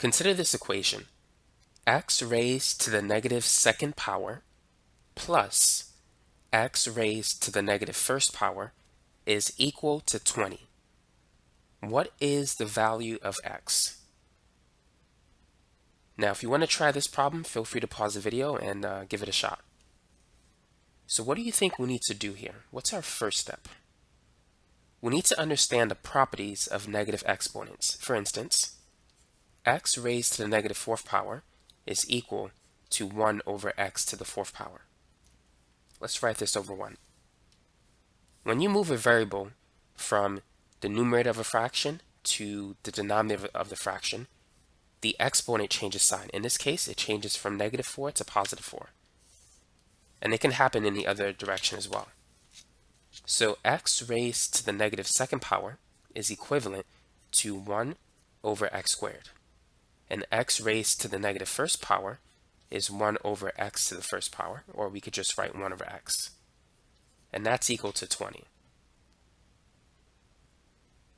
Consider this equation: x raised to the negative second power plus x raised to the negative first power is equal to 20. What is the value of x? Now, if you want to try this problem, feel free to pause the video and give it a shot. So what do you think we need to do here? What's our first step? We need to understand the properties of negative exponents. For instance, x raised to the negative fourth power is equal to 1 over x to the fourth power. Let's write this over 1. When you move a variable from the numerator of a fraction to the denominator of the fraction, the exponent changes sign. In this case, it changes from negative 4 to positive 4. And it can happen in the other direction as well. So x raised to the negative second power is equivalent to 1 over x squared. And x raised to the negative first power is 1 over x to the first power, or we could just write 1 over x. And that's equal to 20.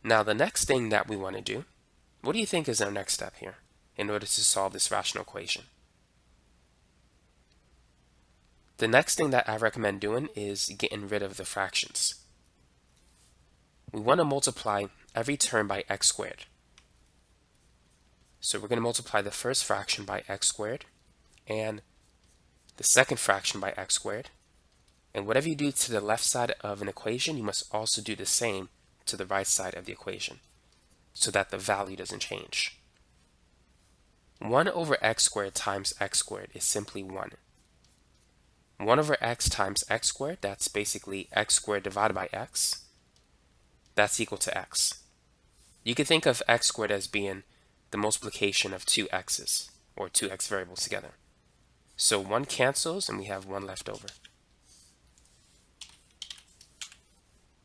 Now the next thing that we want to do, what do you think is our next step here in order to solve this rational equation? The next thing that I recommend doing is getting rid of the fractions. We want to multiply every term by x squared. So we're going to multiply the first fraction by x squared and the second fraction by x squared. And whatever you do to the left side of an equation, you must also do the same to the right side of the equation so that the value doesn't change. 1 over x squared times x squared is simply 1. 1 over x times x squared, that's basically x squared divided by x. That's equal to x. You could think of x squared as being the multiplication of two x's, or two x variables together. So 1 cancels and we have 1 left over.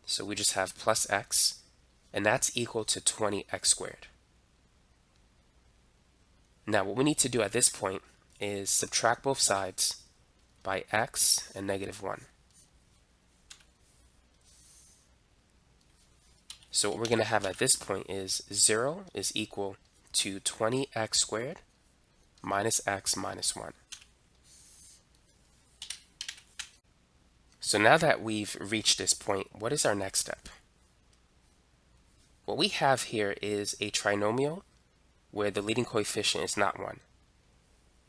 So we just have plus x, and that's equal to 20x squared. Now what we need to do at this point is subtract both sides by x and negative 1. So what we're going to have at this point is 0 is equal to 20x squared minus x minus 1. So now that we've reached this point, what is our next step? What we have here is a trinomial where the leading coefficient is not 1.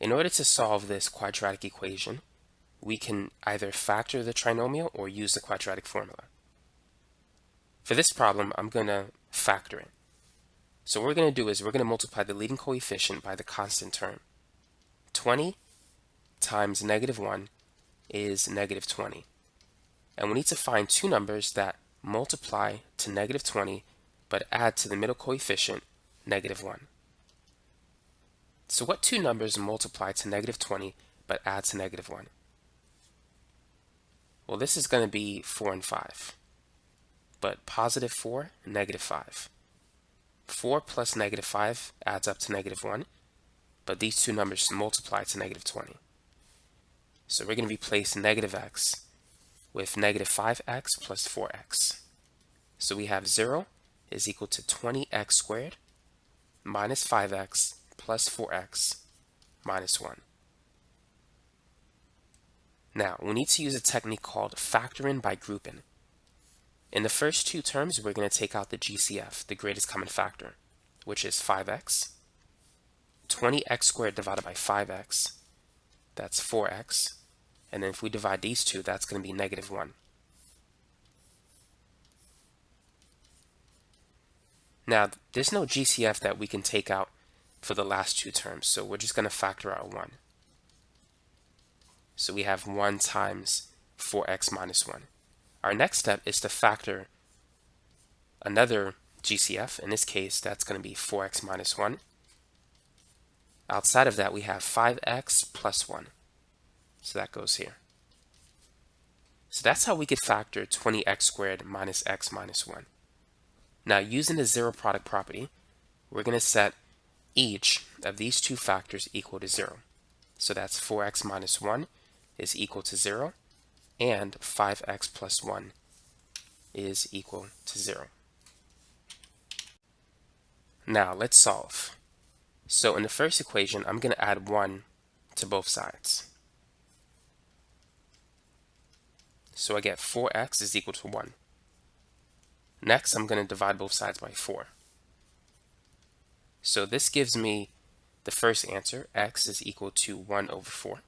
In order to solve this quadratic equation, we can either factor the trinomial or use the quadratic formula. For this problem, I'm going to factor it. So what we're going to do is we're going to multiply the leading coefficient by the constant term. 20 times negative 1 is negative 20. And we need to find two numbers that multiply to negative 20 but add to the middle coefficient, negative 1. So what two numbers multiply to negative 20 but add to negative 1? Well, this is going to be 4 and 5. But positive 4 and negative 5. 4 plus negative 5 adds up to negative 1, but these two numbers multiply to negative 20. So we're going to replace negative x with negative 5x plus 4x. So we have 0 is equal to 20x squared minus 5x plus 4x minus 1. Now, we need to use a technique called factoring by grouping. In the first two terms, we're going to take out the GCF, the greatest common factor, which is 5x. 20x squared divided by 5x, that's 4x. And then if we divide these two, that's going to be negative 1. Now, there's no GCF that we can take out for the last two terms, so we're just going to factor out 1. So we have 1 times 4x minus 1. Our next step is to factor another GCF. In this case, that's going to be 4x minus 1. Outside of that, we have 5x plus 1. So that goes here. So that's how we could factor 20x squared minus x minus 1. Now, using the zero product property, we're going to set each of these two factors equal to 0. So that's 4x minus 1 is equal to 0, and 5x plus 1 is equal to 0. Now let's solve. So in the first equation, I'm going to add 1 to both sides. So I get 4x is equal to 1. Next, I'm going to divide both sides by 4. So this gives me the first answer, x is equal to 1 over 4.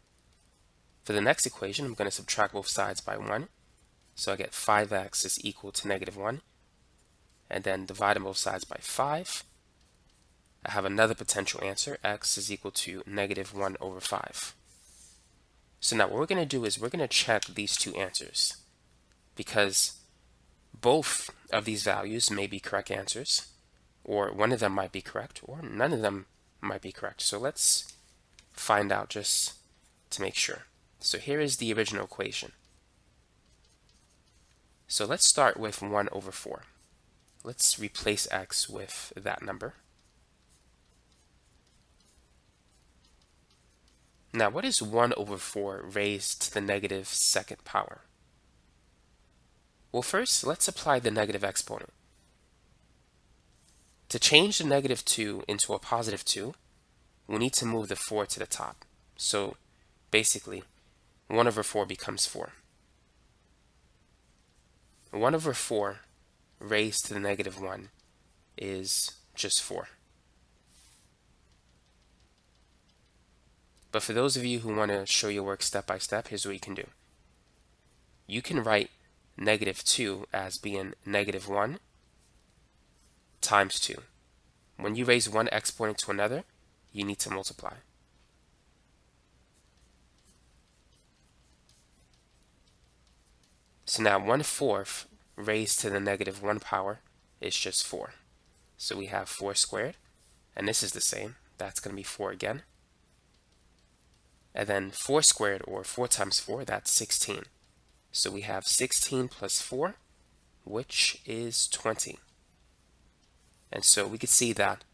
For the next equation, I'm going to subtract both sides by 1. So I get 5x is equal to negative 1. And then dividing both sides by 5. I have another potential answer, x is equal to negative 1 over 5. So now what we're going to do is we're going to check these two answers, because both of these values may be correct answers, or one of them might be correct, or none of them might be correct. So let's find out just to make sure. So here is the original equation. So let's start with 1 over 4. Let's replace x with that number. Now, what is 1 over 4 raised to the negative second power? Well, first, let's apply the negative exponent. To change the negative 2 into a positive 2, we need to move the 4 to the top. So basically, 1 over 4 becomes 4. 1 over 4 raised to the negative 1 is just 4. But for those of you who want to show your work step by step, here's what you can do. You can write negative 2 as being negative 1 times 2. When you raise one exponent to another, you need to multiply. So now 1/4 raised to the negative 1 power is just 4. So we have 4 squared, and this is the same. That's going to be 4 again. And then 4 squared, or 4 times 4, that's 16. So we have 16 plus 4, which is 20. And so we could see that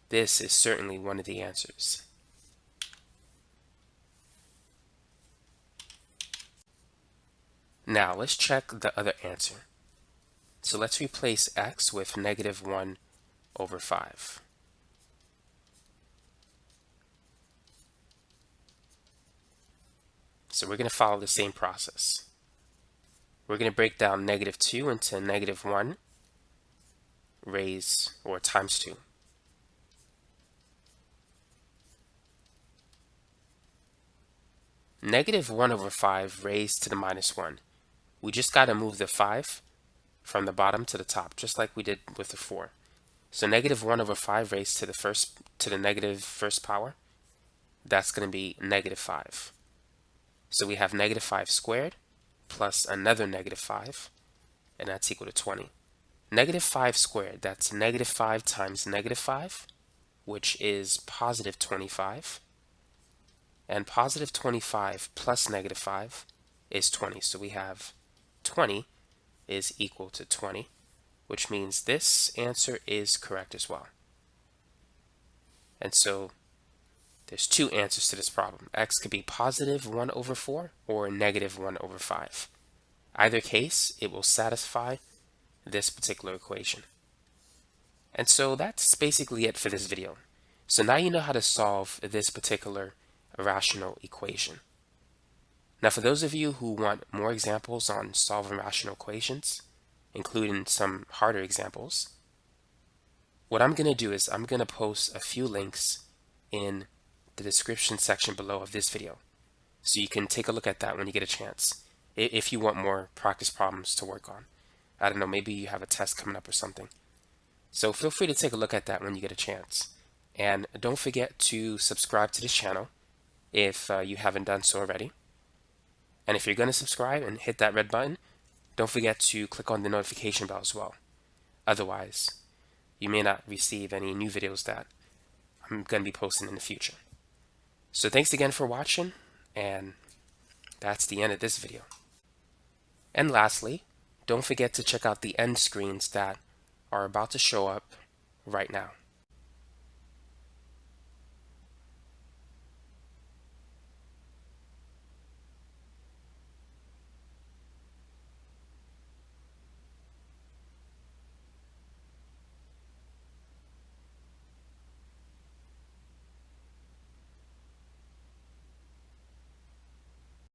this is certainly one of the answers. Now let's check the other answer. So let's replace x with negative 1 over 5. So we're going to follow the same process. We're going to break down negative 2 into negative 1 raised, or times 2. Negative 1 over 5 raised to the minus 1. We just got to move the 5 from the bottom to the top, just like we did with the 4. So negative 1 over 5 raised to the negative first power, that's going to be negative 5. So we have negative 5 squared plus another negative 5, and that's equal to 20. Negative 5 squared, that's negative 5 times negative 5, which is positive 25. And positive 25 plus negative 5 is 20. So we have 20 is equal to 20, which means this answer is correct as well. And so there's two answers to this problem. X could be positive 1 over 4 or negative 1 over 5. Either case, it will satisfy this particular equation. And so that's basically it for this video. So now you know how to solve this particular irrational equation. Now for those of you who want more examples on solving rational equations, including some harder examples, what I'm going to do is I'm going to post a few links in the description section below of this video, so you can take a look at that when you get a chance, if you want more practice problems to work on. I don't know, maybe you have a test coming up or something. So feel free to take a look at that when you get a chance. And don't forget to subscribe to this channel if you haven't done so already. And if you're going to subscribe and hit that red button, don't forget to click on the notification bell as well. Otherwise, you may not receive any new videos that I'm going to be posting in the future. So thanks again for watching, and that's the end of this video. And lastly, don't forget to check out the end screens that are about to show up right now.